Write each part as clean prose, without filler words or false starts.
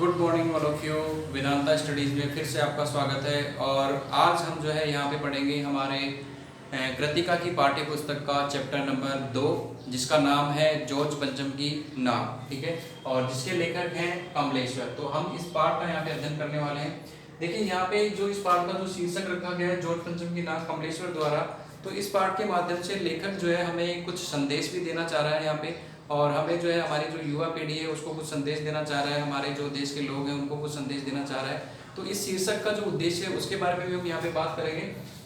Good morning all of you. Vedanta studies में फिर से आपका स्वागत है। और आज हम जो है यहाँ पे पढ़ेंगे हमारे कृतिका की पाठ्य पुस्तक का चैप्टर नंबर 2, जिसका नाम है जॉर्ज पंचम की नाव। ठीक है, और जिसके लेखक हैं कमलेश्वर। तो हम इस पाठ का यहाँ पे अध्ययन करने वाले हैं। देखिए यहाँ पे जो इस पाठ का जो शीर्षक रखा गया है जॉर्ज पंचम की नाव कमलेश्वर द्वारा, तो इस पाठ के माध्यम से लेखक जो है हमें कुछ संदेश भी देना चाह रहा है यहाँ पे, और हमें जो है हमारी जो युवा पीढ़ी है उसको कुछ संदेश देना चाह रहा है, हमारे जो देश के लोग हैं उनको कुछ संदेश देना चाह रहा है। तो इस शीर्षक का जो उद्देश्य है उसके बारे में भी हम यहाँ पे बात करेंगे।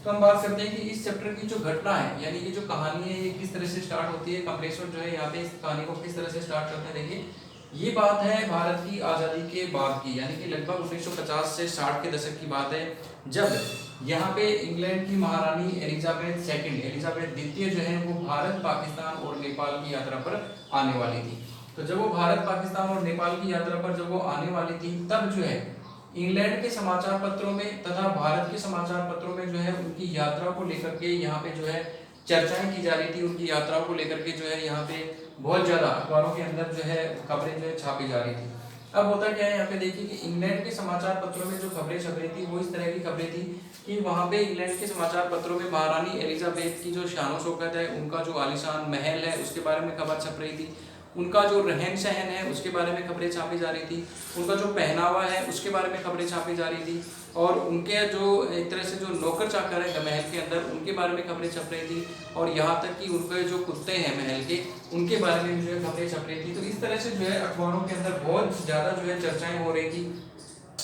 तो हम बात करते हैं कि इस चैप्टर की जो घटना है, यानी ये जो कहानी है, ये किस तरह से स्टार्ट होती है। कमलेश्वर जो है यहाँ पे इस कहानी को किस तरह से स्टार्ट करते हैं। देखिए, ये बात है भारत की आज़ादी के बाद की, यानी कि लगभग 1950 से 60 के दशक की बात है, जब यहाँ पे इंग्लैंड की महारानी एलिजाबेथ द्वितीय जो है वो भारत, पाकिस्तान और नेपाल की यात्रा पर आने वाली थी। तो जब वो भारत, पाकिस्तान और नेपाल की यात्रा पर जब वो आने वाली थी, तब जो है इंग्लैंड के समाचार पत्रों में तथा भारत के समाचार पत्रों में जो है उनकी यात्रा को लेकर के यहाँ पे जो है चर्चाएं की जा रही थी। उनकी यात्राओं को लेकर के जो है यहाँ पे बहुत ज्यादा अखबारों के अंदर जो है खबरें जो है छापी जा रही थी। अब होता क्या है, यहाँ पे देखिए कि इंग्लैंड के समाचार पत्रों में जो खबरें छप रही थी वो इस तरह की खबरें थी कि वहाँ पे इंग्लैंड के समाचार पत्रों में महारानी एलिजाबेथ की जो शान शौकत है, उनका जो आलीशान महल है उसके बारे में खबर छप रही थी, उनका जो रहन सहन है उसके बारे में खबरें छापी जा रही थी, उनका जो पहनावा है उसके बारे में खबरें छापी जा रही थी, और उनके जो एक तरह से जो नौकर चाकर है महल के अंदर उनके बारे में खबरें छप रही थी, और यहाँ तक कि उनके जो कुत्ते हैं महल के उनके बारे में जो है खबरें छप रही थी। तो इस तरह से जो है अखबारों के अंदर बहुत ज़्यादा जो है चर्चाएं हो रही थी,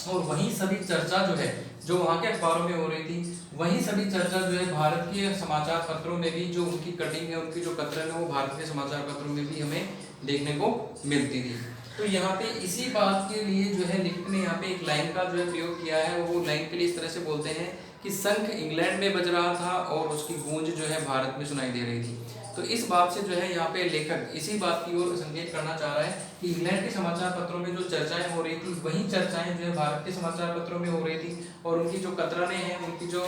और वहीं सभी चर्चा जो है जो वहाँ के अखबारों में हो रही थी, वहीं सभी चर्चा जो है भारत के समाचार पत्रों में भी, जो उनकी कटिंग है, उनकी जो कतरन है, वो भारत के समाचार पत्रों में भी हमें देखने को मिलती थी। तो यहाँ पे इसी बात के लिए जो है लेखक ने यहाँ पे एक लाइन का जो है प्रयोग किया है। वो लाइन के लिए इस तरह से बोलते हैं कि शंख इंग्लैंड में बज रहा था और उसकी गूंज जो है भारत में सुनाई दे रही थी। तो इस बात से जो है यहाँ पे लेखक इसी बात की ओर संकेत करना चाह रहा है कि इंग्लैंड के समाचार पत्रों में जो चर्चाएं हो रही थी, वही चर्चाएं जो है भारत के समाचार पत्रों में हो रही थी, और उनकी जो कतरने हैं, उनकी जो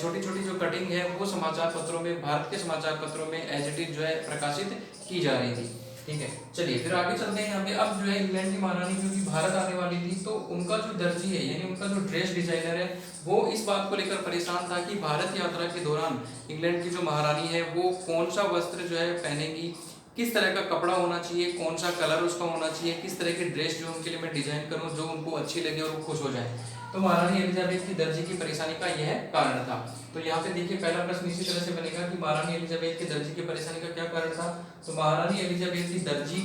छोटी छोटी जो कटिंग है, वो समाचार पत्रों में, भारत के समाचार पत्रों में एज इट इज जो है प्रकाशित की जा रही थी। ठीक है, चलिए फिर आगे चलते हैं। यहाँ पे अब जो है इंग्लैंड की महारानी क्योंकि भारत आने वाली थी, तो उनका जो दर्जी है, यानी उनका जो ड्रेस डिजाइनर है, वो इस बात को लेकर परेशान था कि भारत यात्रा के दौरान इंग्लैंड की जो महारानी है वो कौन सा वस्त्र जो है पहनेगी, किस तरह का कपड़ा होना चाहिए, कौन सा कलर उसका होना चाहिए, किस तरह की ड्रेस जो उनके लिए मैं डिजाइन करूँ जो उनको अच्छी लगे और वो खुश हो जाए। तो महारानी एलिजाबेथ की दर्जी की परेशानी का यह कारण था। तो यहाँ पे देखिए पहला प्रश्न इसी तरह से बनेगा कि महारानी एलिजाबेथ के दर्जी की परेशानी का क्या कारण था। तो महारानी एलिजाबेथ की दर्जी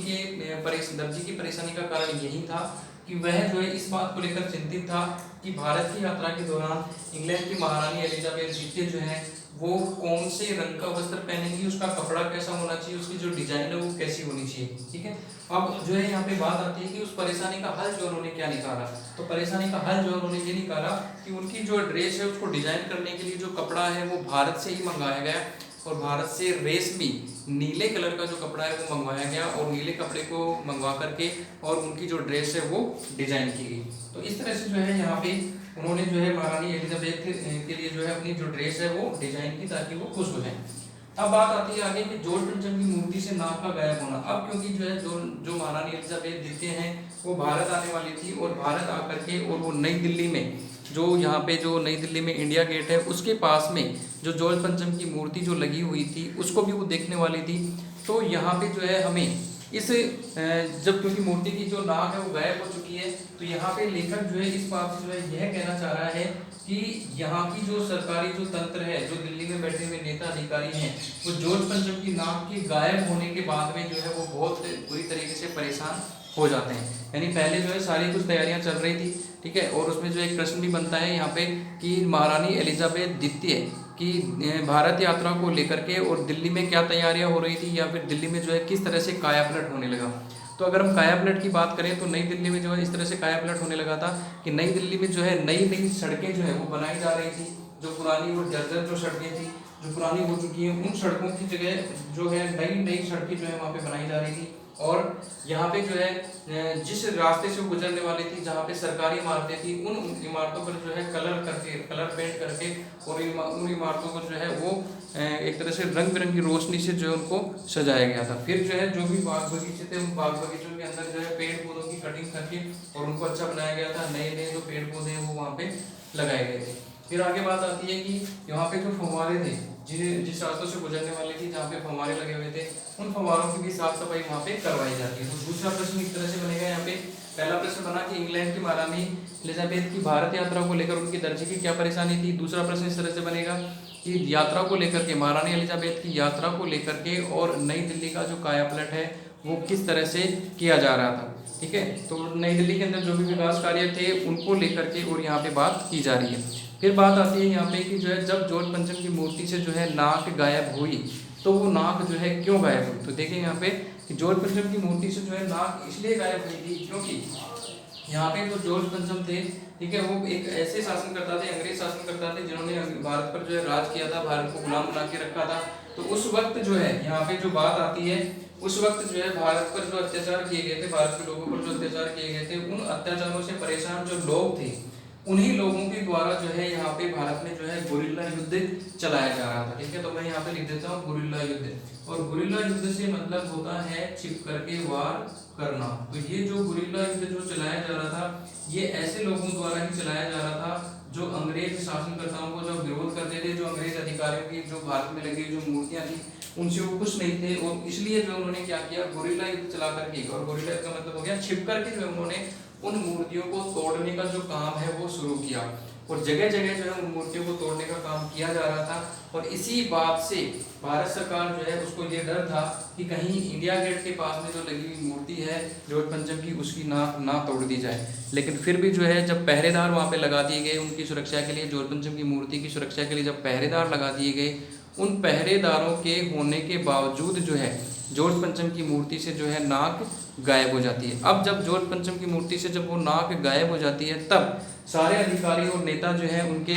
की परेशानी का कारण यही था कि वह जो है इस बात को लेकर चिंतित था कि भारत की यात्रा के दौरान इंग्लैंड की महारानी एलिजाबेथ द्वितीय जो है वो कौन से रंग का वस्त्र पहनेंगी, उसका कपड़ा कैसा होना चाहिए, उसकी जो डिजाइन है वो कैसी होनी चाहिए। ठीक है, अब जो है यहाँ पे बात आती है कि उस परेशानी का हल जो उन्होंने क्या निकाला। तो परेशानी का हल जो उन्होंने ये निकाला कि उनकी जो ड्रेस है उसको डिजाइन करने के लिए जो कपड़ा है वो भारत से ही मंगाया गया, और भारत से रेशमी नीले कलर का जो कपड़ा है वो मंगवाया गया, और नीले कपड़े को मंगवा करके और उनकी जो ड्रेस है वो डिजाइन की गई। तो इस तरह से जो है यहाँ पे उन्होंने जो है महारानी एलिजाबेथ के लिए जो है अपनी जो ड्रेस है वो डिजाइन की, ताकि वो खुश हो जाए। अब बात आती है आगे कि जॉर्ज पंचम की मूर्ति से नाक का गायब होना। अब क्योंकि जो है जो महारानी एलिजाबेथ द्वितीय हैं वो भारत आने वाली थी, और भारत आकर के और वो नई दिल्ली में जो यहाँ पे जो नई दिल्ली में इंडिया गेट है उसके पास में जो जॉर्ज पंचम की मूर्ति जो लगी हुई थी उसको भी वो देखने वाली थी। तो यहाँ पे जो है हमें इस जब क्योंकि मूर्ति की जो नाक है वो गायब हो चुकी है, तो यहाँ पे लेखक जो है इस बात से जो है यह कहना चाह रहा है कि यहाँ की जो सरकारी जो तंत्र है, जो दिल्ली में बैठे हुए नेता अधिकारी हैं, वो जॉर्ज पंचम की नाक के गायब होने के बाद में जो है वो बहुत बुरी तरीके से परेशान हो जाते हैं। यानी पहले जो है सारी कुछ तैयारियां चल रही थी, ठीक है, और उसमें जो एक प्रश्न भी बनता है यहाँ पे कि महारानी एलिजाबेथ द्वितीय की भारत यात्रा को लेकर के और दिल्ली में क्या तैयारियां हो रही थी, या फिर दिल्ली में जो है किस तरह से कायापलट होने लगा। तो अगर हम कायापलट की बात करें तो नई दिल्ली में जो है इस तरह से कायापलट होने लगा था कि नई दिल्ली में जो है नई नई सड़कें जो है वो बनाई जा रही थी। जो पुरानी वो जर्जर जो सड़कें थी, जो पुरानी हो चुकी हैं, उन सड़कों की जगह जो है नई नई सड़कें जो है वहाँ पे बनाई जा रही थी। और यहाँ पे जो है जिस रास्ते से वो गुजरने वाली थी, जहाँ पे सरकारी इमारतें थी, उन इमारतों पर जो है कलर पेंट करके और उन इमारतों को जो है वो एक तरह से रंग बिरंगी रोशनी से जो है उनको सजाया गया था। फिर जो है जो भी बाग बगीचे थे, उन बाग बगीचों के अंदर जो है पेड़ पौधों की कटिंग करके और उनको अच्छा बनाया गया था। नए नए जो पेड़ पौधे हैं वो वहाँ पे लगाए गए थे। फिर आगे बात आती है कि यहाँ पे जो फव्वारे थे, जिस रास्तों से गुजरने वाली थी, जहाँ पे फव्वारे लगे हुए थे, उन फव्वारों की भी साफ सफाई वहाँ पे करवाई जाती है। तो दूसरा प्रश्न इस तरह से बनेगा यहाँ पे। पहला प्रश्न बना कि इंग्लैंड की महारानी एलिजाबेथ की भारत यात्रा को लेकर उनकी दर्जे की क्या परेशानी थी। दूसरा प्रश्न इस तरह से बनेगा कि यात्रा को लेकर के, महारानी एलिजाबेथ की यात्रा को लेकर के और नई दिल्ली का जो कायापलट है वो किस तरह से किया जा रहा था। ठीक है, तो नई दिल्ली के अंदर जो भी विकास कार्य थे उनको लेकर के और यहाँ पे बात की जा रही है। फिर बात आती है यहाँ पे कि जो है जब जॉर्ज पंचम की मूर्ति से जो है नाक गायब हुई, तो वो नाक जो है क्यों गायब हुई। तो देखें यहाँ पे कि जॉर्ज पंचम की मूर्ति से जो है नाक इसलिए गायब हुई थी क्योंकि यहाँ पे जो जॉर्ज पंचम थे, ठीक है, वो एक ऐसे शासनकर्ता थे, अंग्रेज शासनकर्ता थे, जिन्होंने भारत पर जो है राज किया था, भारत को गुलाम बना के रखा था। तो उस वक्त जो है यहाँ पे जो बात आती है, उस वक्त जो है भारत पर जो अत्याचार किए गए थे, भारत के लोगों पर जो अत्याचार किए गए थे, उन अत्याचारों से परेशान जो लोग थे, उन्हीं लोगों के द्वारा जो है यहाँ पे भारत में जो है गुरिल्ला युद्ध चलाया जा रहा था। ठीक है, तो मैं यहाँ पे लिख देता हूँ गुरिल्ला युद्ध। और गुरिल्ला युद्ध से मतलब होता है छिप करके वार करना। तो ये जो गुरिल्ला युद्ध जो चलाया जा रहा था, ये ऐसे लोगों द्वारा ही चलाया जा रहा था जो अंग्रेज शासनकर्ताओं को जो विरोध करते थे, जो अंग्रेज अधिकारियों की जो भारत में लगी जो मूर्तियां थी उनसे वो खुश नहीं थे, और इसलिए जो उन्होंने क्या किया, गुरिल्ला युद्ध चला करके, और गुरिल्ला युद्ध का मतलब हो गया छिप करके जो उन्होंने उन मूर्तियों को तोड़ने का जो काम है वो शुरू किया, और जगह जगह जो है उन मूर्तियों को तोड़ने का काम किया जा रहा था। और इसी बात से भारत सरकार जो है उसको ये डर था कि कहीं इंडिया गेट के पास में जो लगी हुई मूर्ति है जॉर्ज पंचम की, उसकी नाक ना तोड़ दी जाए। लेकिन फिर भी जो है जब पहरेदार वहाँ पे लगा दिए गए उनकी सुरक्षा के लिए, जॉर्ज पंचम की मूर्ति की सुरक्षा के लिए जब पहरेदार लगा दिए गए, उन पहरेदारों के होने के बावजूद जो है जॉर्ज पंचम की मूर्ति से जो है नाक गायब हो जाती है। अब जब जॉर्ज पंचम की मूर्ति से जब वो नाक गायब हो जाती है, तब सारे अधिकारी और नेता जो है उनके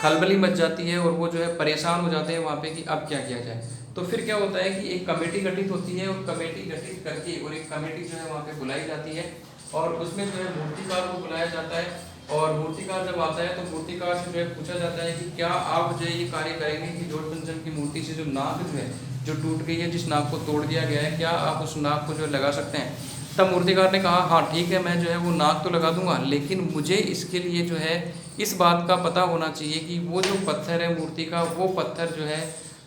खलबली मच जाती है, और वो जो है परेशान हो जाते हैं वहाँ पे कि अब क्या किया जाए। तो फिर क्या होता है कि एक कमेटी गठित होती है, और कमेटी गठित करके और एक कमेटी जो है वहाँ पे बुलाई जाती है, और उसमें जो है मूर्तिकार को बुलाया जाता है। और मूर्तिकार जब आता है तो मूर्तिकार से जो है पूछा जाता है कि क्या आप जो है ये कार्य करेंगे कि जॉर्ज पंचम की मूर्ति से जो नाक जो है जो टूट गई है, जिस नाक को तोड़ दिया गया है, क्या आप उस नाक को जो लगा सकते हैं। तब मूर्तिकार ने कहा हाँ ठीक है, मैं जो है वो नाक तो लगा दूंगा, लेकिन मुझे इसके लिए जो है इस बात का पता होना चाहिए कि वो जो पत्थर है मूर्ति का, वो पत्थर जो है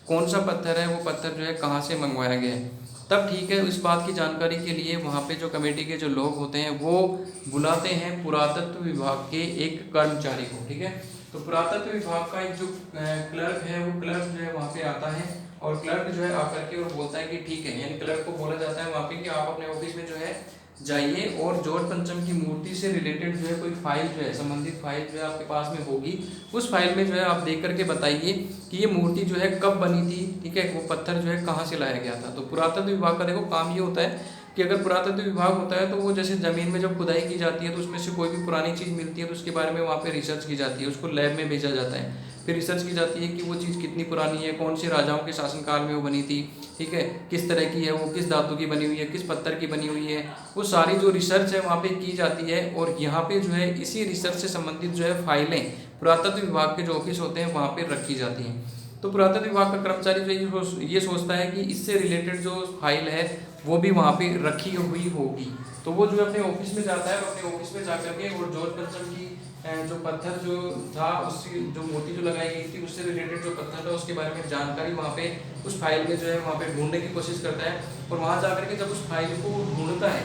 कौन सा पत्थर है, वो पत्थर जो है कहाँ से मंगवाया गया है। तब ठीक है, इस बात की जानकारी के लिए वहाँ पे जो कमेटी के जो लोग होते हैं वो बुलाते हैं पुरातत्व विभाग के एक कर्मचारी को। ठीक है, तो पुरातत्व विभाग का एक जो क्लर्क है, वो क्लर्क जो है वहाँ पे आता है, और क्लर्क जो है आकर के और बोलता है कि ठीक है, यानी क्लर्क को बोला जाता है वहाँ पे कि आप अपने ऑफिस में जो है जाइए, और जॉर्ज पंचम की मूर्ति से रिलेटेड जो है कोई फाइल जो है, संबंधित फाइल जो है आपके पास में होगी, उस फाइल में जो है आप देख करके बताइए कि ये मूर्ति जो है कब बनी थी। ठीक है, वो पत्थर जो है कहाँ से लाया गया था। तो पुरातत्व विभाग का देखो काम ये होता है कि अगर पुरातत्व विभाग होता है तो वो जैसे ज़मीन में जब खुदाई की जाती है तो उसमें से कोई भी पुरानी चीज़ मिलती है तो उसके बारे में वहाँ पे रिसर्च की जाती है, उसको लैब में भेजा जाता है, फिर रिसर्च की जाती है कि वो चीज़ कितनी पुरानी है, कौन से राजाओं के शासनकाल में वो बनी थी, ठीक है, किस तरह की है वो, किस धातु की बनी हुई है, किस पत्थर की बनी हुई है, वो सारी जो रिसर्च है वहाँ पे की जाती है। और यहाँ पे जो है इसी रिसर्च से संबंधित जो है फाइलें पुरातत्व विभाग के जो ऑफिस होते हैं वहाँ पे रखी जाती हैं। तो पुरातत्व विभाग का कर्मचारी जो ये सोचता है कि इससे रिलेटेड जो फाइल है वो भी वहाँ पे रखी हुई होगी, तो वो जो अपने ऑफिस में जाता है, अपने ऑफिस में जाकर के और जॉर्ज पंचम की जो पत्थर जो था, उसकी जो मूर्ति जो लगाई गई थी उससे रिलेटेड जो पत्थर था उसके बारे में जानकारी वहाँ पे उस फाइल में जो है वहाँ पे ढूंढने की कोशिश करता है। और वहाँ जाकर के जब उस फाइल को ढूंढता है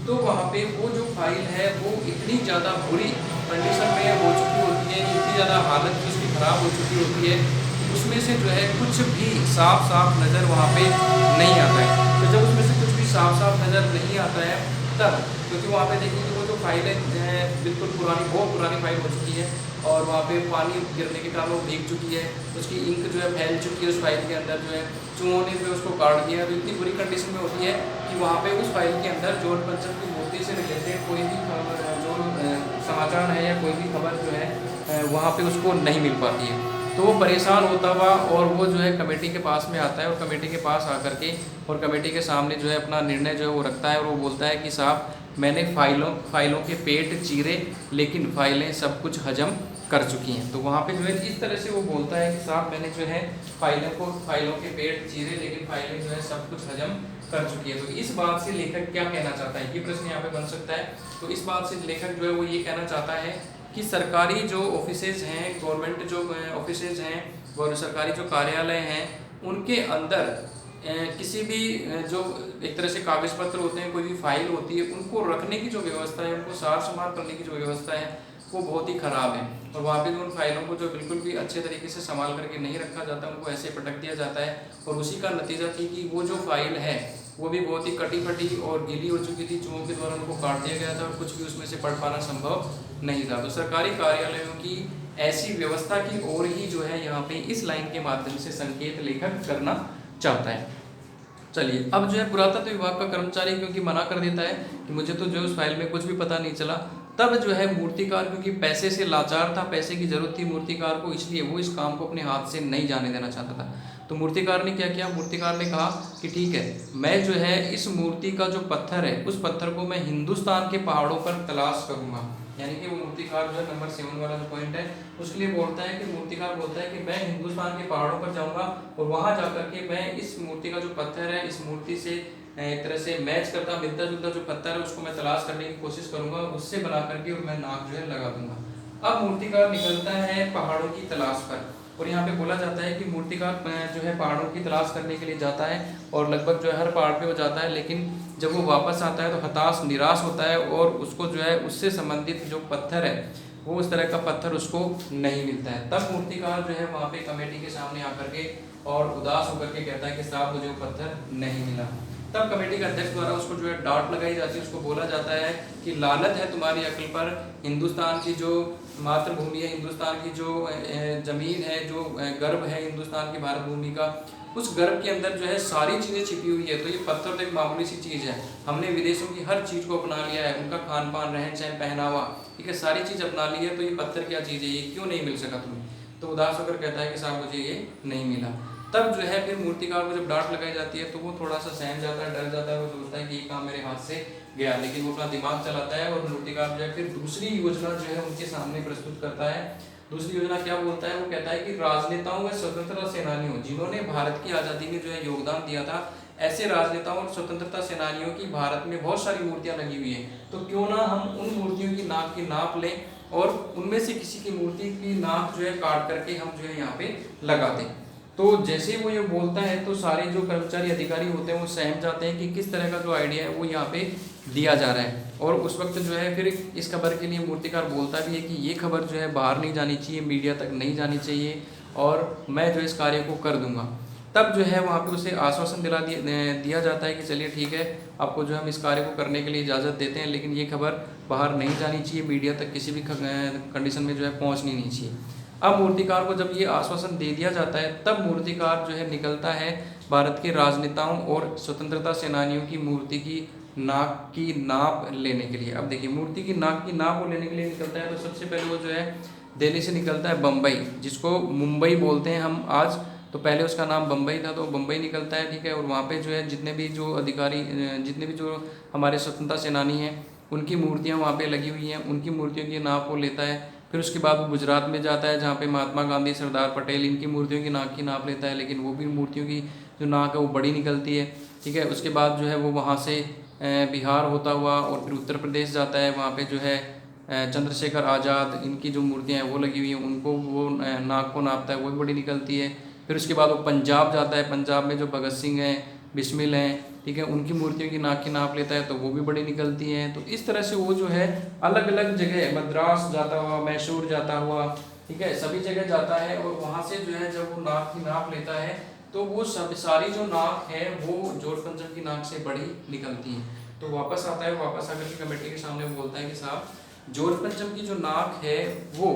तो वहाँ पे वो जो फाइल है वो इतनी ज़्यादा बुरी कंडीशन में हो चुकी होती है, इतनी ज़्यादा हालत उसकी खराब हो चुकी होती है, उसमें से जो है कुछ भी साफ साफ नज़र वहाँ पे नहीं आता है। तो जब उसमें से कुछ भी साफ साफ नज़र नहीं आता है तब, क्योंकि वहाँ पे देखिए वो जो फाइल है बिल्कुल पुरानी, बहुत पुरानी फाइल हो चुकी है, और वहाँ पे पानी गिरने के कारण वो भीग चुकी है, उसकी इंक जो है फैल चुकी है उस फाइल के अंदर, जो है चूहों ने जो उसको काट दिया। तो इतनी बुरी कंडीशन में होती है कि वहाँ पे उस फाइल के अंदर जॉर्ज पंचम की मूर्ति से रिलेटेड कोई भी खबर जो समाचार है या कोई भी खबर जो है वहाँ पे उसको नहीं मिल पाती है। तो वो परेशान होता हुआ और वो जो है कमेटी के पास में आता है और कमेटी के पास आकर के और कमेटी के सामने जो है अपना निर्णय जो है वो रखता है और वो बोलता है कि साहब मैंने फाइलों के पेट चीरे, लेकिन फाइलें सब कुछ हजम कर चुकी हैं। तो वहाँ पे जो है इस तरह से वो बोलता है कि साहब मैंने जो है फाइलों के पेट चीरे, लेकिन फाइलें जो है सब कुछ हजम कर चुकी है। तो इस बात से लेखक क्या कहना चाहता है, ये प्रश्न यहाँ पे बन सकता है। तो इस बात से लेखक जो है वो ये कहना चाहता है कि सरकारी जो ऑफिसेज हैं, गवर्नमेंट जो ऑफिसेज हैं और सरकारी जो कार्यालय हैं, उनके अंदर किसी भी जो एक तरह से कागज पत्र होते हैं, कोई भी फाइल होती है, उनको रखने की जो व्यवस्था है, उनको सार संभाल करने की जो व्यवस्था है वो बहुत ही ख़राब है। और वहाँ पे उन फाइलों को जो बिल्कुल भी अच्छे तरीके से संभाल करके नहीं रखा जाता, उनको ऐसे पटक दिया जाता है। और उसी का नतीजा थी कि वो जो फाइल है वो भी बहुत ही कटी फटी और गीली हो चुकी थी, चूहों के द्वारा उनको काट दिया गया था और कुछ भी उसमें से पढ़ पाना संभव नहीं था। तो सरकारी कार्यालयों की ऐसी व्यवस्था की ओर ही जो है यहाँ पे इस लाइन के माध्यम से संकेत लेखक करना चाहता है। चलिए, अब जो है पुरातत्व विभाग का कर्मचारी क्योंकि मना कर देता है कि मुझे तो जो उस फाइल में कुछ भी पता नहीं चला, तब जो है मूर्तिकार क्योंकि पैसे से लाचार था, पैसे की जरूरत थी मूर्तिकार को, इसलिए वो इस काम को अपने हाथ से नहीं जाने देना चाहता था। तो मूर्तिकार ने क्या किया, मूर्तिकार ने कहा कि ठीक है, मैं जो है इस मूर्ति का जो पत्थर है उस पत्थर को मैं हिंदुस्तान के पहाड़ों पर तलाश करूंगा। यानी कि वो मूर्तिकार जो है नंबर 7 वाला जो पॉइंट है उसके लिए बोलता है कि मूर्तिकार बोलता है कि मैं हिंदुस्तान के पहाड़ों पर जाऊंगा और वहां जाकर के मैं इस मूर्ति का जो पत्थर है इस मूर्ति से एक तरह से मैच करता मिलता जुलता जो पत्थर है उसको मैं तलाश करने की कोशिश करूंगा, उससे बना करके और मैं नाक जो है लगा दूंगा। अब मूर्तिकार निकलता है पहाड़ों की तलाश पर और यहाँ पे बोला जाता है कि मूर्तिकार जो है पहाड़ों की तलाश करने के लिए जाता है और लगभग जो है हर पहाड़ पे वो जाता है, लेकिन जब वो वापस आता है तो हताश निराश होता है और उसको जो है उससे संबंधित जो पत्थर है वो उस तरह का पत्थर उसको नहीं मिलता है। तब मूर्तिकार जो है वहाँ पे कमेटी के सामने आकर के और उदास होकर के कहता है कि साहब मुझे वो पत्थर नहीं मिला। तब कमेटी के अध्यक्ष द्वारा उसको जो है डांट लगाई जाती है, उसको बोला जाता है कि लानत है तुम्हारी अक्ल पर, हिंदुस्तान की जो मातृभूमि है, हिंदुस्तान की जो जमीन है, जो गर्भ है हिंदुस्तान की भारत भूमि का, उस गर्भ के अंदर जो है सारी चीज़ें छिपी हुई है। तो ये पत्थर तो एक मामूली सी चीज़ है, हमने विदेशों की हर चीज़ को अपना लिया है, उनका खान पान रहन सहन पहनावा, ठीक है, सारी चीज़ अपना ली है, तो ये पत्थर क्या चीज़ है, ये क्यों नहीं मिल सका तुम्हें। तो उदास होकर कहता है कि साहब मुझे ये नहीं मिला। तब जो है फिर मूर्तिकार को जब डांट लगाई जाती है तो वो थोड़ा सा सहम जाता है, डर जाता है, वो सोचता है कि ये काम मेरे हाथ से गया, लेकिन वो अपना दिमाग चलाता है और मूर्तिकार जो है फिर दूसरी योजना जो है उनके सामने प्रस्तुत करता है। दूसरी योजना क्या बोलता है, वो कहता है कि राजनेताओं व स्वतंत्रता सेनानियों जिन्होंने भारत की आज़ादी में जो है योगदान दिया था, ऐसे राजनेताओं और स्वतंत्रता सेनानियों की भारत में बहुत सारी मूर्तियां लगी हुई हैं, तो क्यों ना हम उन मूर्तियों की नाक की नाप लें और उनमें से किसी की मूर्ति की नाक जो है काट करके हम जो है यहाँ पे लगा दें। तो जैसे वो ये बोलता है तो सारे जो कर्मचारी अधिकारी होते हैं वो सहम जाते हैं कि किस तरह का जो आइडिया है वो यहाँ पे दिया जा रहा है। और उस वक्त जो है फिर इस खबर के लिए मूर्तिकार बोलता भी है कि ये खबर जो है बाहर नहीं जानी चाहिए, मीडिया तक नहीं जानी चाहिए और मैं जो इस कार्य को कर दूंगा। तब जो है वहाँ पे उसे आश्वासन दिया जाता है कि चलिए ठीक है, आपको जो हम इस कार्य को करने के लिए इजाज़त देते हैं, लेकिन ये खबर बाहर नहीं जानी चाहिए, मीडिया तक किसी भी कंडीशन में जो है पहुँचनी नहीं चाहिए। अब मूर्तिकार को जब ये आश्वासन दे दिया जाता है तब मूर्तिकार जो है निकलता है भारत के राजनेताओं और स्वतंत्रता सेनानियों की मूर्ति की नाक की नाप लेने के लिए। अब देखिए, मूर्ति की नाक की नाप वो लेने के लिए निकलता है तो सबसे पहले वो जो है दिल्ली से निकलता है बम्बई, जिसको मुंबई बोलते हैं हम आज, तो पहले उसका नाम बम्बई था, तो बम्बई निकलता है, ठीक है। और वहाँ पे जो है जितने भी जो हमारे स्वतंत्रता सेनानी हैं उनकी मूर्तियाँ वहाँ पे लगी हुई हैं, उनकी मूर्तियों की नाप वो लेता है। फिर उसके बाद वो गुजरात में जाता है जहाँ पे महात्मा गांधी, सरदार पटेल, इनकी मूर्तियों की नाक की नाप लेता है, लेकिन वो भी मूर्तियों की जो नाक है वो बड़ी निकलती है, ठीक है। उसके बाद जो है वो वहाँ से बिहार होता हुआ और फिर उत्तर प्रदेश जाता है, वहाँ पे जो है चंद्रशेखर आज़ाद, इनकी जो मूर्तियाँ हैं वो लगी हुई हैं, उनको वो नाक को नापता है, वो भी बड़ी निकलती है। फिर उसके बाद वो पंजाब जाता है, पंजाब में जो भगत सिंह हैं, बिस्मिल हैं, ठीक है, उनकी मूर्तियों की नाक की नाप लेता है तो वो भी बड़ी निकलती हैं। तो इस तरह से वो जो है अलग अलग जगह, मद्रास जाता हुआ, मैसूर जाता हुआ, ठीक है, सभी जगह जाता है और वहाँ से जो है जब वो नाक की नाप लेता है तो वो सारी जो नाक है वो जोड़ पंचम की नाक से बड़ी निकलती है। तो वापस आता है, वापस आकर के कमेटी के सामने बोलता है कि साहब जोड़ पंचम की जो नाक है वो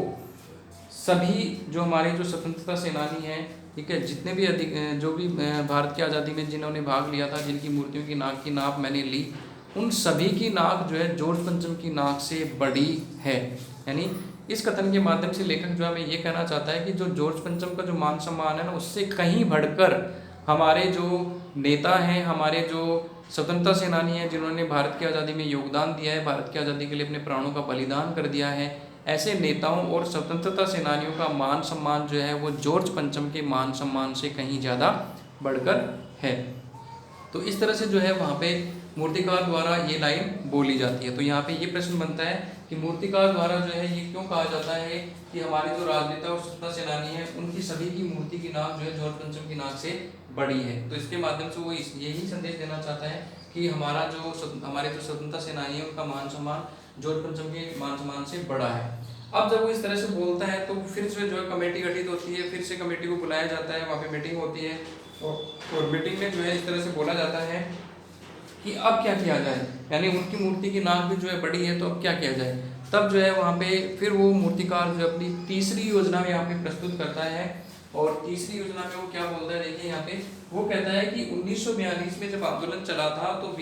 सभी जो हमारे जो स्वतंत्रता सेनानी हैं, ठीक है, जितने भी जो भी भारत की आज़ादी में जिन्होंने भाग लिया था, जिनकी मूर्तियों की नाक की नाप मैंने ली, उन सभी की नाक जो है जॉर्ज पंचम की नाक से बड़ी है। यानी इस कथन के माध्यम से लेखक जो हमें ये कहना चाहता है कि जो जॉर्ज पंचम का जो मान सम्मान है ना, उससे कहीं बढ़कर हमारे जो नेता हैं, हमारे जो स्वतंत्रता सेनानी हैं, जिन्होंने भारत की आज़ादी में योगदान दिया है, भारत की आज़ादी के लिए अपने प्राणों का बलिदान कर दिया है, ऐसे नेताओं और स्वतंत्रता सेनानियों का मान सम्मान जो है वो जॉर्ज पंचम के मान सम्मान से कहीं ज़्यादा बढ़कर है। तो इस तरह से जो है वहाँ पे मूर्तिकार द्वारा ये लाइन बोली जाती है। तो यहाँ पे ये प्रश्न बनता है कि मूर्तिकार द्वारा जो है ये क्यों कहा जाता है कि हमारे जो राजनेता और स्वतंत्रता सेनानी हैं उनकी सभी की मूर्ति की नाक जो है जॉर्ज पंचम की नाक से बड़ी है। तो इसके माध्यम से वो यही संदेश देना चाहता है कि हमारे जो स्वतंत्रता सेनानी है उनका मान सम्मान जॉर्ज पंचम के मान सम्मान से बड़ा है। अब जब वो इस तरह से बोलता है तो फिर से जो है कमेटी गठित होती है, फिर से कमेटी को बुलाया जाता है, वहाँ पे मीटिंग होती है और मीटिंग में जो है इस तरह से बोला जाता है कि अब क्या किया जाए, यानी उनकी मूर्ति की नाक भी जो है बड़ी है तो अब क्या किया जाए। तब जो है वहाँ पे फिर वो मूर्तिकार जो अपनी तीसरी योजना में यहाँ पे प्रस्तुत करता है और तीसरी योजना में वो क्या बोलता है, देखिए यहाँ पे वो कहता है कि 1942 में जब आंदोलन चला था तो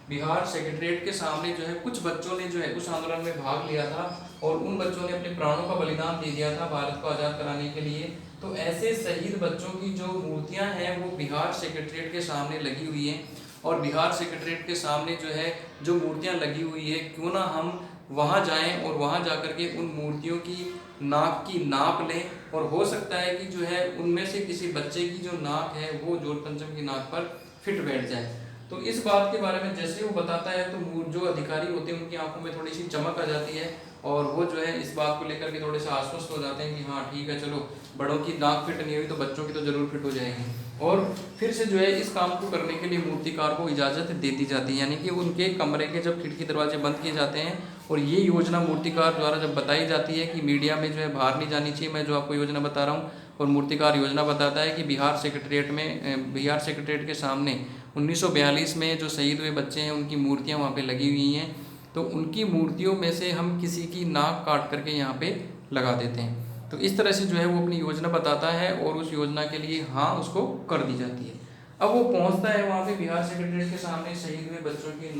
बिहार सेक्रेटरीट के सामने जो है कुछ बच्चों ने जो है उस आंदोलन में भाग लिया था और उन बच्चों ने अपने प्राणों का बलिदान दे दिया था भारत को आज़ाद कराने के लिए। तो ऐसे शहीद बच्चों की जो मूर्तियां हैं वो बिहार सेक्रेटरीट के सामने लगी हुई हैं और बिहार सेक्रेटरीट के सामने जो है जो मूर्तियां लगी हुई है, क्यों ना हम वहां जाएं और वहां जाकर के उन मूर्तियों की नाक की नाप लें और हो सकता है कि जो है उनमें से किसी बच्चे की जो नाक है वो जॉर्ज पंचम की नाक पर फिट बैठ जाए। तो इस बात के बारे में जैसे वो बताता है तो जो अधिकारी होते हैं उनकी आंखों में थोड़ी सी चमक आ जाती है और वो जो है इस बात को लेकर के थोड़े से आश्वस्त हो जाते हैं कि हाँ ठीक है, चलो बड़ों की नाक फिट नहीं हुई तो बच्चों की तो जरूर फिट हो जाएगी। और फिर से जो है इस काम को करने के लिए मूर्तिकार को इजाज़त दे दी जाती है, यानी कि उनके कमरे के जब खिड़की दरवाजे बंद किए जाते हैं और ये योजना मूर्तिकार द्वारा जब बताई जाती है कि मीडिया में जो है बाहर नहीं जानी चाहिए, मैं जो आपको योजना बता रहा हूँ, और मूर्तिकार योजना बताता है कि बिहार सेक्रेटरीट के सामने 1942 में जो शहीद हुए बच्चे हैं उनकी मूर्तियाँ वहाँ पे लगी हुई हैं, तो उनकी मूर्तियों में से हम किसी की नाक काट करके यहाँ पे लगा देते हैं। तो इस तरह से जो है वो अपनी योजना बताता है और उस योजना के लिए हाँ उसको कर दी जाती है। अब वो पहुँचता है वहाँ पे बिहार सेक्रेटरीट के सामने शहीद हुए बच्चों की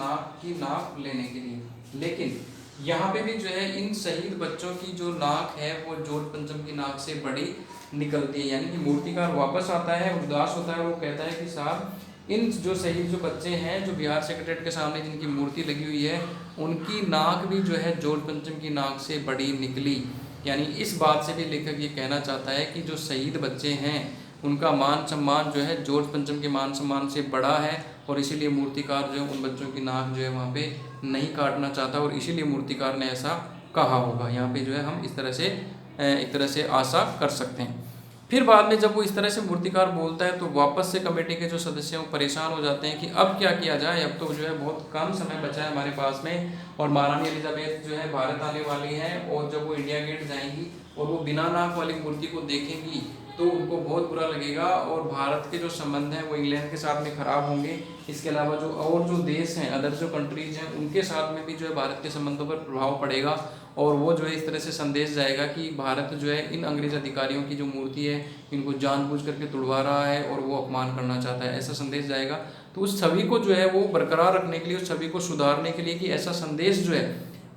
नाक लेने के लिए, लेकिन यहाँ पे भी जो है इन शहीद बच्चों की जो नाक है वो जॉर्ज पंचम की नाक से बड़ी निकलती है, यानी कि मूर्तिकार वापस आता है, उदास होता है, वो कहता है कि साहब इन जो शहीद जो बच्चे हैं जो बिहार सेक्रेटरीट के सामने जिनकी मूर्ति लगी हुई है उनकी नाक भी जो है जॉर्ज पंचम की नाक से बड़ी निकली। यानी इस बात से भी लेखक ये कहना चाहता है कि जो शहीद बच्चे हैं उनका मान सम्मान जो है जॉर्ज पंचम के मान सम्मान से बड़ा है और इसीलिए मूर्तिकार जो है उन बच्चों की नाक जो है वहाँ पे नहीं काटना चाहता और इसीलिए मूर्तिकार ने ऐसा कहा होगा। यहाँ पे जो है हम इस तरह से एक तरह से आशा कर सकते हैं। फिर बाद में जब वो इस तरह से मूर्तिकार बोलता है तो वापस से कमेटी के जो सदस्य हैं परेशान हो जाते हैं कि अब क्या किया जाए, अब तो जो है बहुत कम समय बचा है हमारे पास में और महारानी एलिजाबेथ जो है भारत आने वाली हैं और जब वो इंडिया गेट जाएंगी और वो बिना नाक वाली मूर्ति को देखेंगी तो उनको बहुत बुरा लगेगा और भारत के जो संबंध हैं वो इंग्लैंड के साथ में ख़राब होंगे। इसके अलावा जो देश हैं, अदर जो कंट्रीज हैं, उनके साथ में भी जो है भारत के संबंधों पर प्रभाव पड़ेगा और वो जो है इस तरह से संदेश जाएगा कि भारत जो है इन अंग्रेज अधिकारियों की जो मूर्ति है इनको जानबूझ करके तोड़वा रहा है और वो अपमान करना चाहता है, ऐसा संदेश जाएगा। तो उस छवि को जो है वो बरकरार रखने के लिए, उस छवि को सुधारने के लिए कि ऐसा संदेश जो है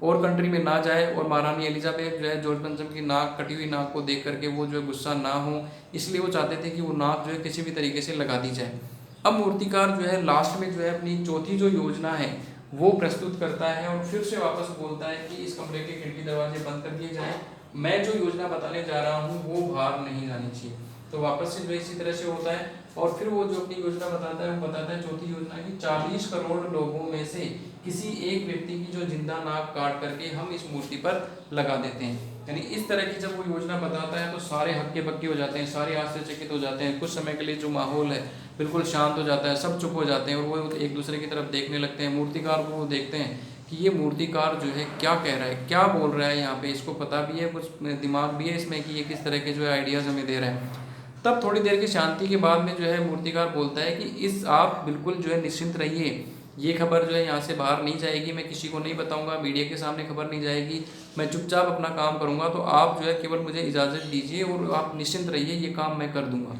और कंट्री में ना जाए और महारानी एलिजाबेथ जो है जॉर्ज पंचम की नाक, कटी हुई नाक को देख करके वो जो है गुस्सा ना हो, इसलिए वो चाहते थे कि वो नाक जो है किसी भी तरीके से लगा दी जाए। अब मूर्तिकार जो है लास्ट में जो है अपनी चौथी जो योजना है वो प्रस्तुत करता है और फिर से वापस बोलता है कि इस कमरे के खिड़की दरवाजे बंद कर दिए जाएं, मैं जो योजना बताने जा रहा हूँ वो बाहर नहीं जानी चाहिए। तो वापस से जो इसी तरह से होता है और फिर वो जो अपनी योजना बताता है वो बताता है चौथी योजना की 40 करोड़ लोगों में से किसी एक व्यक्ति की जो जिंदा नाक काट करके हम इस मूर्ति पर लगा देते हैं। यानी इस तरह की जब वो योजना बताता है तो सारे हक्के बक्के हो जाते हैं, सारे आश्चर्यचकित हो जाते हैं, कुछ समय के लिए जो माहौल है बिल्कुल शांत हो जाता है, सब चुप हो जाते हैं और वो एक दूसरे की तरफ देखने लगते हैं। मूर्तिकार को वो देखते हैं कि ये मूर्तिकार जो है क्या कह रहा है, क्या बोल रहा है, यहाँ पे इसको पता भी है, कुछ दिमाग भी है इसमें कि ये किस तरह के जो है आइडियाज़ हमें दे रहा है। तब थोड़ी देर की शांति के बाद में जो है मूर्तिकार बोलता है कि आप बिल्कुल जो है निश्चिंत रहिए, ये खबर जो है यहाँ से बाहर नहीं जाएगी, मैं किसी को नहीं बताऊंगा, मीडिया के सामने खबर नहीं जाएगी, मैं चुपचाप अपना काम करूँगा, तो आप जो है केवल मुझे इजाज़त दीजिए और आप निश्चिंत रहिए, ये काम मैं कर दूँगा।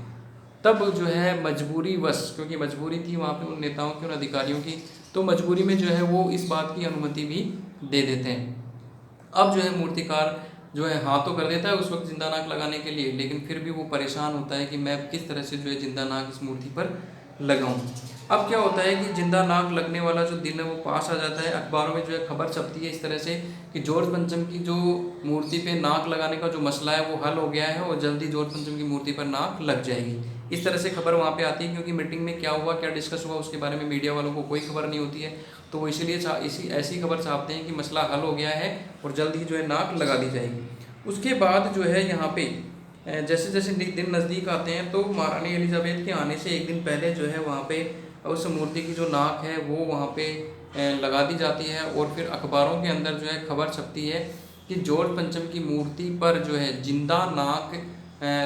तब जो है मजबूरी वश, क्योंकि मजबूरी थी वहाँ पे उन नेताओं की, उन अधिकारियों की, तो मजबूरी में जो है वो इस बात की अनुमति भी दे देते हैं। अब जो है मूर्तिकार जो है हाँ तो कर देता है उस वक्त जिंदा नाक लगाने के लिए, लेकिन फिर भी वो परेशान होता है कि मैं किस तरह से जो है जिंदा नाक इस मूर्ति पर लगाऊं। अब क्या होता है कि जिंदा नाक लगने वाला जो दिन है वो पास आ जाता है। अखबारों में जो है खबर छपती है इस तरह से कि जॉर्ज पंचम की जो मूर्ति पे नाक लगाने का जो मसला है वो हल हो गया है और जल्दी जॉर्ज पंचम की मूर्ति पर नाक लग जाएगी। इस तरह से खबर वहाँ पे आती है, क्योंकि मीटिंग में क्या हुआ क्या डिस्कस हुआ उसके बारे में मीडिया वालों को कोई खबर नहीं होती है, तो वो इसीलिए ऐसी खबर छापते हैं कि मसला हल हो गया है और जल्द ही जो है नाक लगा दी जाएगी। उसके बाद जो है यहाँ पे जैसे जैसे दिन नज़दीक आते हैं तो महारानी एलिजाबेथ के आने से एक दिन पहले जो है वहाँ पे उस मूर्ति की जो नाक है वो वहाँ पे लगा दी जाती है। और फिर अखबारों के अंदर जो है खबर छपती है कि जॉर्ज पंचम की मूर्ति पर जो है जिंदा नाक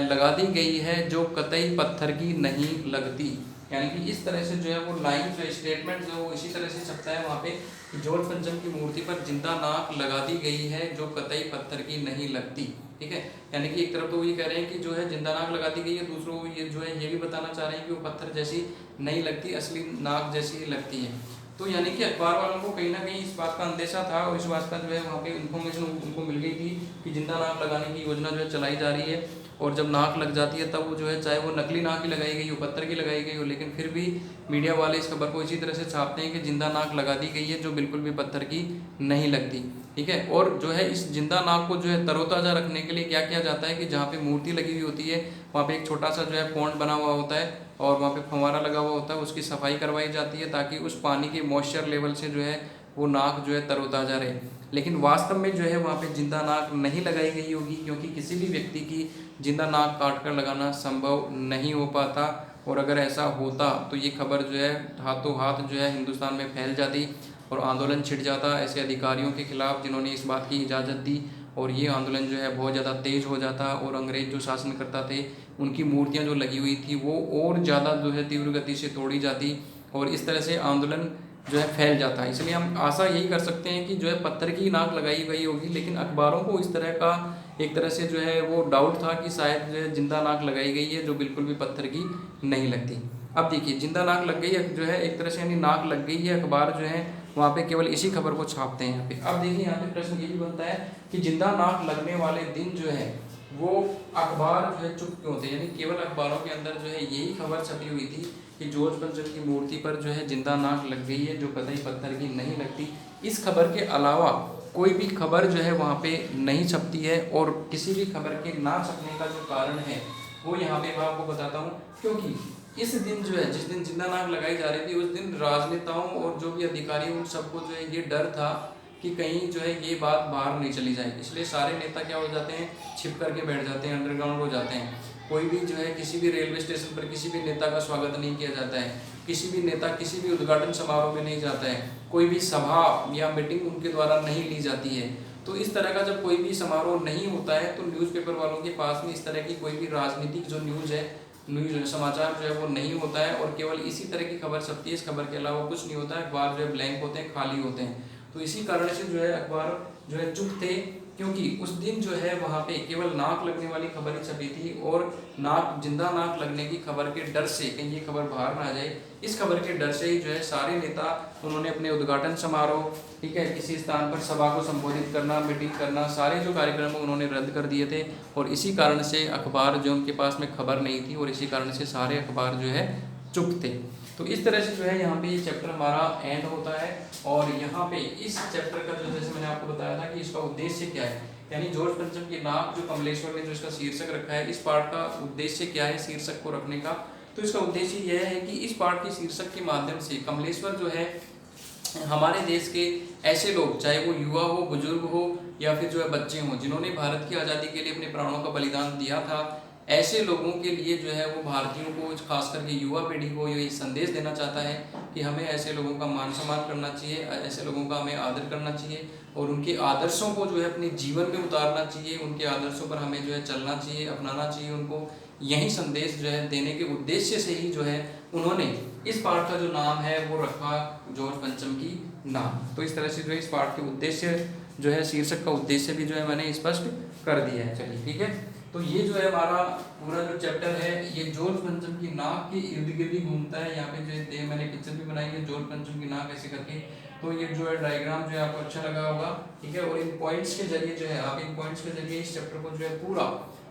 लगा दी गई है जो कतई पत्थर की नहीं लगती। यानी कि इस तरह से जो है वो लाइन जो स्टेटमेंट जो वो इसी तरह से छपता है वहाँ पे कि जॉर्ज पंचम की मूर्ति पर जिंदा नाक लगा दी गई है जो कतई पत्थर की नहीं लगती। ठीक है, यानी कि एक तरफ तो वो ये कह रहे हैं कि जो है जिंदा नाक लगा दी गई है, दूसरों ये जो है ये भी बताना चाह रहे हैं कि वो पत्थर जैसी नहीं लगती, असली नाक जैसी ही लगती है। तो यानी कि अखबार वालों को कहीं ना कहीं इस बात का अंदेशा था और इस बात का जो है वहाँ पे इन्फॉर्मेशन उनको मिल गई थी कि जिंदा नाक लगाने की योजना जो है चलाई जा रही है। और जब नाक लग जाती है तब वो जो है चाहे वो नकली नाक ही लगाई गई हो, पत्थर की लगाई गई हो, लेकिन फिर भी मीडिया वाले इस खबर को इसी तरह से छापते हैं कि जिंदा नाक लगा दी गई है जो बिल्कुल भी पत्थर की नहीं लगती। ठीक है, और जो है इस जिंदा नाक को जो है तरोताज़ा रखने के लिए क्या किया जाता है कि जहाँ पे मूर्ति लगी हुई होती है वहाँ पे एक छोटा सा जो है पॉन्ड बना हुआ होता है और वहाँ पे फंवारा लगा हुआ होता है, उसकी सफाई करवाई जाती है ताकि उस पानी के मॉइस्चर लेवल से जो है वो नाक जो है तरोताज़ा रहे। लेकिन वास्तव में जो है वहाँ पे जिंदा नाक नहीं लगाई गई होगी, क्योंकि किसी भी व्यक्ति की जिंदा नाक काट कर लगाना संभव नहीं हो पाता। और अगर ऐसा होता तो ये खबर जो है हाथों हाथ जो है हिंदुस्तान में फैल जाती और आंदोलन छिड़ जाता ऐसे अधिकारियों के खिलाफ जिन्होंने इस बात की इजाज़त दी, और ये आंदोलन जो है बहुत ज़्यादा तेज़ हो जाता और अंग्रेज जो शासन करता थे उनकी मूर्तियाँ जो लगी हुई थी वो और ज़्यादा जो है तीव्र गति से तोड़ी जाती और इस तरह से आंदोलन जो है फैल जाता है। इसलिए हम आशा यही कर सकते हैं कि जो है पत्थर की नाक लगाई गई होगी, लेकिन अखबारों को इस तरह का एक तरह से जो है वो डाउट था कि शायद जो है जिंदा नाक लगाई गई है जो बिल्कुल भी पत्थर की नहीं लगती। अब देखिए जिंदा नाक लग गई है जो है एक तरह से, यानी नाक लग गई है, अखबार जो है वहाँ पे केवल इसी खबर को छापते हैं यहाँ पे। अब देखिए यहाँ पे प्रश्न यही बनता है कि जिंदा नाक लगने वाले दिन जो है वो अखबार जो है चुप क्यों थे, यानी केवल अखबारों के अंदर जो है यही खबर छपी हुई थी कि जॉर्ज पंचम की मूर्ति पर जो है जिंदा नाक लग गई है जो कतई पत्थर की नहीं लगती। इस खबर के अलावा कोई भी खबर जो है वहाँ पे नहीं छपती है। और किसी भी खबर के ना छपने का जो कारण है वो यहाँ पे मैं आपको बताता हूँ, क्योंकि इस दिन जो है जिस दिन जिंदा नाक लगाई जा रही थी उस दिन राजनेताओं और जो भी अधिकारी उन सबको जो है ये डर था कि कहीं जो है ये बात बाहर नहीं चली जाए, इसलिए सारे नेता क्या हो जाते हैं छिप करके बैठ जाते हैं, अंडरग्राउंड हो जाते हैं। कोई भी जो है किसी भी रेलवे स्टेशन पर किसी भी नेता का स्वागत नहीं किया जाता है, किसी भी नेता किसी भी उद्घाटन समारोह में नहीं जाता है, कोई भी सभा या मीटिंग उनके द्वारा नहीं ली जाती है। तो इस तरह का जब कोई भी समारोह नहीं होता है तो न्यूज़पेपर वालों के पास में इस तरह की कोई भी राजनीतिक जो न्यूज़ समाचार जो है वो नहीं होता है और केवल इसी तरह की खबर छपती है। इस खबर के अलावा कुछ नहीं होता है, अखबार जो है ब्लैंक होते हैं, खाली होते हैं। तो इसी कारण से जो है अखबार जो है चुप थे, क्योंकि उस दिन जो है वहाँ पे केवल नाक लगने वाली खबर ही छपी थी और जिंदा नाक लगने की खबर के डर से कहीं ये खबर बाहर ना आ जाए, इस खबर के डर से ही जो है सारे नेता उन्होंने अपने उद्घाटन समारोह, ठीक है, किसी स्थान पर सभा को संबोधित करना, मीटिंग करना, सारे जो कार्यक्रम उन्होंने रद्द कर दिए थे। और इसी कारण से अखबार जो उनके पास में खबर नहीं थी और इसी कारण से सारे अखबार जो है चुप थे। तो इस तरह से जो है यहाँ पे ये चैप्टर हमारा एंड होता है। और यहाँ पे इस चैप्टर का जो जैसे मैंने आपको बताया था कि इसका उद्देश्य क्या है, यानी जॉर्ज पंचम की नाक जो कमलेश्वर ने जो इसका शीर्षक रखा है, इस पाठ का उद्देश्य क्या है शीर्षक को रखने का। तो इसका उद्देश्य यह है कि इस पाठ के शीर्षक के माध्यम से कमलेश्वर जो है हमारे देश के ऐसे लोग, चाहे वो युवा हो, बुजुर्ग हो या फिर जो है बच्चे हों, जिन्होंने भारत की आज़ादी के लिए अपने प्राणों का बलिदान दिया था, ऐसे लोगों के लिए जो है वो भारतीयों को, खास करके युवा पीढ़ी को ये संदेश देना चाहता है कि हमें ऐसे लोगों का मान सम्मान करना चाहिए, ऐसे लोगों का हमें आदर करना चाहिए और उनके आदर्शों को जो है अपने जीवन में उतारना चाहिए, उनके आदर्शों पर हमें जो है चलना चाहिए, अपनाना चाहिए उनको। यही संदेश जो है देने के उद्देश्य से ही जो है उन्होंने इस पाठ का जो नाम है वो रखा जॉर्ज पंचम की नाक। तो इस तरह से जो है इस पाठ के उद्देश्य जो है शीर्षक का उद्देश्य भी जो है मैंने स्पष्ट कर दिया है। चलिए ठीक है, तो ये जो है हमारा पूरा जो चैप्टर है ये जोड़ पंचम की नाक के इर्द गिर्द ही घूमता है। यहाँ पे जो मैंने पिक्चर भी बनाई है जोड़ पंचम की नाक ऐसे करके। तो ये जो है डायग्राम जो है आपको अच्छा लगा होगा, ठीक है। और इन पॉइंट्स के जरिए जो है आप इन पॉइंट्स के जरिए इस चैप्टर को जो है पूरा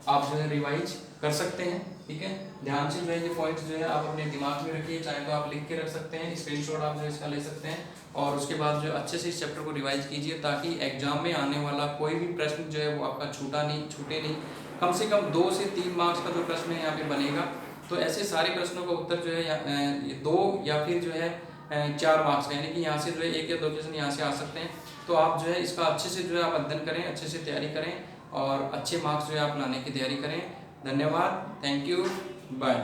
आप जो है रिवाइज कर सकते हैं, ठीक है। ध्यान से जो है ये पॉइंट्स जो है आप अपने दिमाग में रखिए, चाहे तो आप लिख के रख सकते हैं, स्क्रीनशॉट आप जो है इसका ले सकते हैं और उसके बाद जो अच्छे से इस चैप्टर को रिवाइज कीजिए ताकि एग्जाम में आने वाला कोई भी प्रश्न जो है वो आपका छूटे नहीं। कम से कम 2 से 3 मार्क्स का जो प्रश्न है यहाँ पे बनेगा। तो ऐसे सारे प्रश्नों का उत्तर जो है 2 या फिर जो है 4 मार्क्स का, यानी कि यहाँ से जो है 1 या 2 क्वेश्चन यहाँ से आ सकते हैं। तो आप जो है इसका अच्छे से जो है आप अध्ययन करें, अच्छे से तैयारी करें और अच्छे मार्क्स जो है आप लाने की तैयारी करें। धन्यवाद, थैंक यू, बाय।